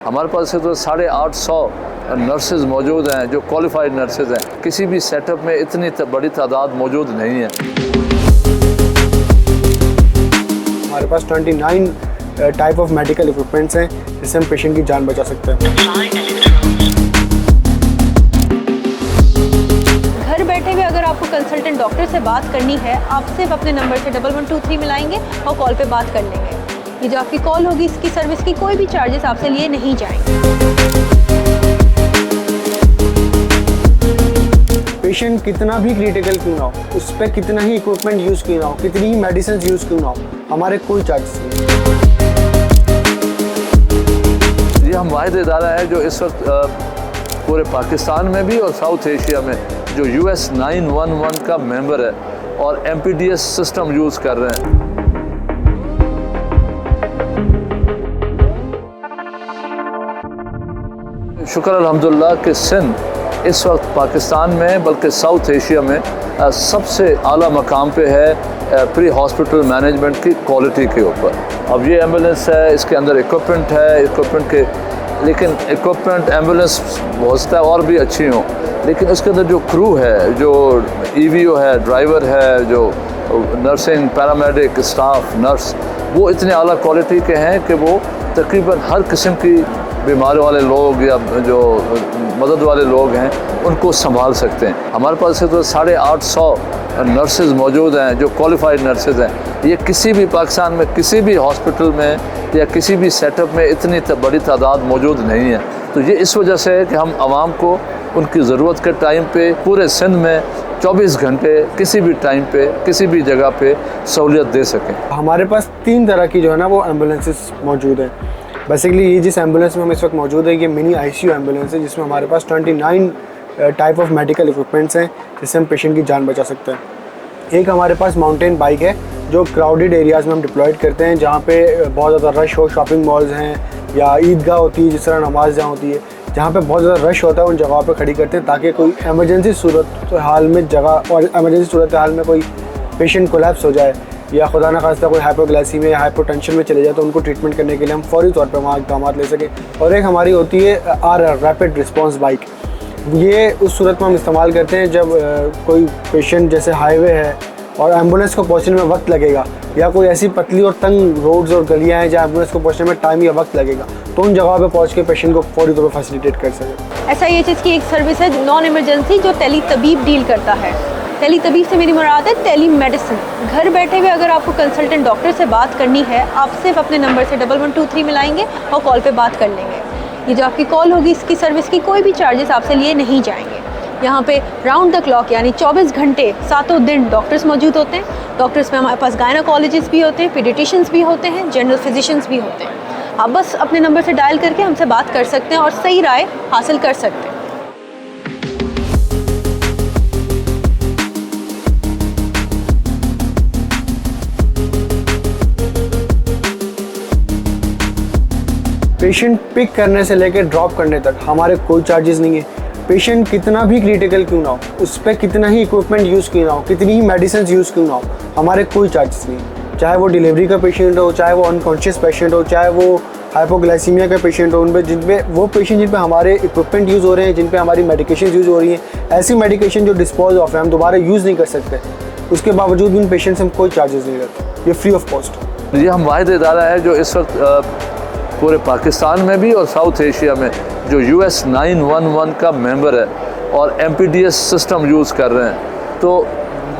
हमारे पास तो 850 नर्सेज मौजूद हैं जो क्वालिफाइड नर्सेज हैं। किसी भी सेटअप में इतनी बड़ी तादाद मौजूद नहीं है। हमारे पास 29 टाइप ऑफ मेडिकल इक्विपमेंट्स हैं जिससे हम पेशेंट की जान बचा सकते हैं। घर बैठे हुए अगर आपको कंसल्टेंट डॉक्टर से बात करनी है, आप सिर्फ अपने नंबर से 1123 मिलाएंगे और कॉल पे बात कर लेंगे। ये जो आपकी कॉल होगी, इसकी सर्विस की कोई भी चार्जेस आपसे लिए नहीं जाएंगे। पेशेंट कितना भी क्रिटिकल क्यों ना हो, उस पर कितना ही इक्विपमेंट यूज़ क्यों ना हो, कितनी ही मेडिसिन यूज़ क्यों ना हो, हमारे कोई चार्जेस नहीं। ये हम वाहिद इदारा है जो इस वक्त पूरे पाकिस्तान में भी और साउथ एशिया में जो US 911 का मेंबर है और MPDS सिस्टम यूज़ कर रहे हैं। शुक्र अल्हम्दुलिल्लाह कि सिंध इस वक्त पाकिस्तान में बल्कि साउथ एशिया में सबसे आला मकाम पे है प्री हॉस्पिटल मैनेजमेंट की क्वालिटी के ऊपर। अब ये एम्बुलेंस है, इसके अंदर इक्विपमेंट है, लेकिन इक्विपमेंट एम्बुलेंस हो सकता है और भी अच्छी हों, लेकिन उसके अंदर जो क्रू है, जो EVO है, ड्राइवर है, जो नर्सिंग पैरामेडिक स्टाफ नर्स, वो इतने आला क्वालिटी के हैं कि वो तकरीबन हर किस्म की बीमार वाले लोग या जो मदद वाले लोग हैं उनको संभाल सकते हैं। हमारे पास तो 850 नर्सेज मौजूद हैं जो क्वालिफाइड नर्सेज हैं। ये किसी भी पाकिस्तान में किसी भी हॉस्पिटल में या किसी भी सेटअप में इतनी बड़ी तादाद मौजूद नहीं है। तो ये इस वजह से है कि हम आवाम को उनकी ज़रूरत के टाइम पे पूरे सिंध में 24 घंटे किसी भी टाइम पे किसी भी जगह पे सहूलियत दे सकें। हमारे पास 3 तरह की जो है ना वो एम्बुलेंसेस मौजूद हैं। बेसिकली ये जिस एम्बुलेंस में हम इस वक्त मौजूद है, ये मिनी ICU एम्बुलेंस है जिसमें हमारे पास 29 टाइप ऑफ मेडिकल इक्विपमेंट्स हैं जिससे हम पेशेंट की जान बचा सकते हैं। एक हमारे पास माउंटेन बाइक है जो क्राउडेड एरियाज़ में हम डिप्लॉयड करते हैं, जहाँ पे बहुत ज़्यादा रश हो, शॉपिंग मॉल्स हैं या ईदगाह होती है जिस तरह नमाज जहाँ होती है, जहाँ पे बहुत ज़्यादा रश होता है, उन जगहों पे खड़ी करते हैं ताकि कोई इमरजेंसी सूरत हाल में इमरजेंसी सूरत हाल में कोई पेशेंट कोलैप्स हो जाए या खुदा न खास्ता कोई हाइपोग्लाइसीमिया या हाइपोटेंशन में चले जाए तो उनको ट्रीटमेंट करने के लिए हम फौरी तौर पर वहाँ इक़दाम ले सकें। और एक हमारी होती है RR रैपिड रिस्पॉन्स बाइक। ये उस सूरत में हम इस्तेमाल करते हैं जब कोई पेशेंट जैसे हाईवे है और एम्बुलेंस को पहुँचने में वक्त लगेगा, या कोई ऐसी पतली और तंग रोड्स और गलियाँ हैं जहाँ एम्बुलेंस को पहुँचने में टाइम या वक्त लगेगा, तो उन जगहों पे पहुँच के पेशेंट को फौरी तौर पर फैसिलिटेट कर सकें। SIHS की एक सर्विस है नॉन इमरजेंसी जो टेली तबीब डील करता है। टेली तबीब से मेरी मुराद है टेली मेडिसिन। घर बैठे हुए अगर आपको कंसल्टेंट डॉक्टर से बात करनी है, आप सिर्फ अपने नंबर से 1123 मिलाएंगे और कॉल पे बात कर लेंगे। ये जो आपकी कॉल होगी, इसकी सर्विस की कोई भी चार्जेस आपसे लिए नहीं जाएंगे। यहाँ पे राउंड द क्लॉक यानी 24 घंटे सातों दिन डॉक्टर्स मौजूद होते हैं। डॉक्टर्स में हमारे पास गायनोकोलॉजिस्ट भी होते हैं, पीडियाट्रिशियंस भी होते हैं, जनरल फिजिशियंस भी होते हैं। आप बस अपने नंबर से डायल करके हमसे बात कर सकते हैं और सही राय हासिल कर सकते हैं। पेशेंट पिक करने से लेकर ड्रॉप करने तक हमारे कोई चार्जेस नहीं है। पेशेंट कितना भी क्रिटिकल क्यों ना हो, उस पर कितना ही इक्विपमेंट यूज़ क्यों ना हो, कितनी ही मेडिसिन यूज़ क्यों ना हो, हमारे कोई चार्जेस नहीं है। चाहे वो डिलीवरी का पेशेंट हो, चाहे वो अनकॉन्शियस पेशेंट हो, चाहे वो हाइपोग्लाइसीमिया का पेशेंट हो, उन पे वो पेशेंट जिन पे हमारे इक्विपमेंट यूज़ हो रहे हैं, जिन पे हमारी मेडिकेशन यूज़ हो रही हैं, ऐसी मेडिकेशन जो डिस्पोज ऑफ है, हम दोबारा यूज़ नहीं कर सकते, उसके बावजूद उन पेशेंट से हम कोई चार्जेस नहीं लेते। ये फ्री ऑफ कॉस्ट। ये हम वाहिद इदारा है जो इस वक्त पूरे पाकिस्तान में भी और साउथ एशिया में जो US 911 का मेंबर है और MPDS सिस्टम यूज़ कर रहे हैं। तो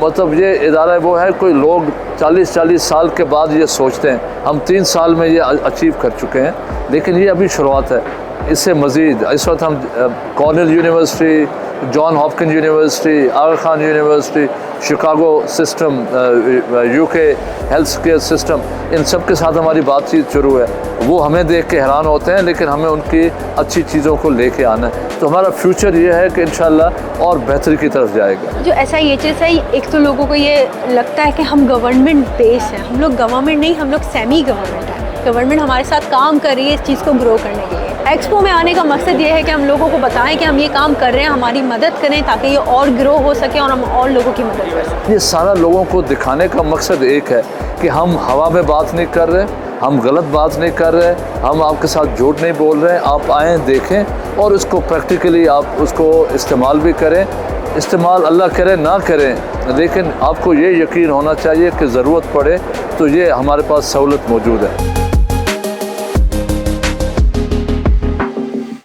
मतलब ये इदारा वो है, कोई लोग 40 साल के बाद ये सोचते हैं, हम 3 साल में ये अचीव कर चुके हैं, लेकिन ये अभी शुरुआत है। इससे मज़ीद इस वक्त हम Cornell university, John Hopkins university, Aga Khan university, Chicago system, UK health care system, इन सब के साथ हमारी बातचीत शुरू है। वो हमें देख के हैरान होते हैं, लेकिन हमें उनकी अच्छी चीज़ों को लेके आना है। तो हमारा फ्यूचर ये है कि इंशाल्लाह और बेहतरी की तरफ जाएगा। जो SIHS है, एक तो लोगों को ये लगता है कि हम गवर्नमेंट बेस हैं। हम लोग गवर्नमेंट नहीं, हम लोग सेमी गवर्नमेंट हैं। गवर्नमेंट हमारे साथ काम कर रही है इस चीज़ को ग्रो करने के लिए। एक्सपो में आने का मकसद ये है कि हम लोगों को बताएं कि हम ये काम कर रहे हैं, हमारी मदद करें ताकि ये और ग्रो हो सके और हम और लोगों की मदद कर सकें। ये सारा लोगों को दिखाने का मकसद एक है कि हम हवा में बात नहीं कर रहे, हम गलत बात नहीं कर रहे, हम आपके साथ झूठ नहीं बोल रहे हैं। आप आएँ, देखें और उसको प्रैक्टिकली आप उसको इस्तेमाल भी करें। इस्तेमाल अल्लाह करे ना करें, लेकिन आपको ये यकीन होना चाहिए कि ज़रूरत पड़े तो ये हमारे पास सहूलत मौजूद है।